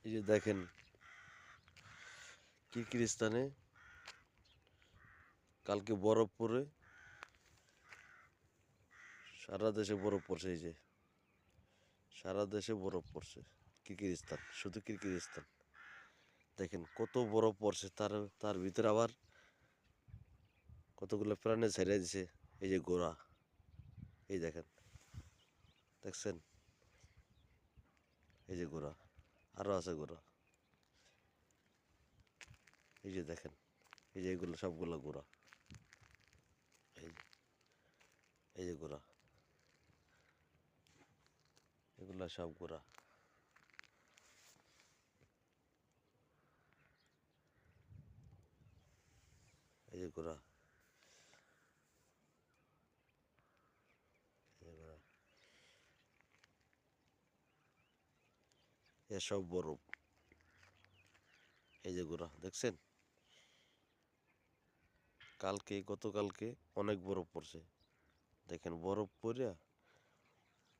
এই যে দেখেন কিরগিজস্তানে কালকে বরফ পড়ে সারা দেশে বরফ পড়ছে। এই যে সারা দেশে বরফ পড়ছে। কিরগিজস্তান, শুধু কিরগিজস্তান দেখেন কত বরফ পড়ছে। তার ভিতরে আবার কতগুলো প্রাণী ছেড়ে দিছে। এই যে ঘোড়া, এই দেখেন, দেখছেন? এই যে ঘোড়া, আরো আছে ঘোড়া। এই যে দেখেন, এই যে এগুলো সবগুলো ঘোড়া। এই এই যে ঘোড়া, এগুলো সব ঘোড়া। এই যে ঘোড়া, এই যে ঘোড়া, এসব বরফ। এই যে ঘোড়া, দেখছেন? কালকে গতকালকে অনেক বরফ পড়ছে। দেখেন বরফ পড়িয়া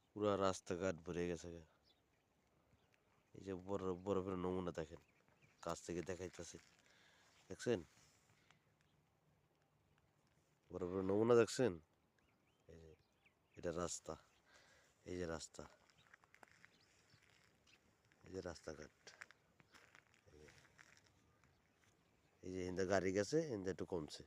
পুরা রাস্তাঘাট ভরে গেছে। এই যে বরফের নমুনা দেখেন, কাছ থেকে দেখাইতেছে, দেখছেন? বরফের নমুনা দেখছেন? এই যে এটা রাস্তা, এই যে রাস্তা, এই যে রাস্তাঘাট, এই যে হিন্দা গাড়ি গেছে, হিন্দা একটু কমছে।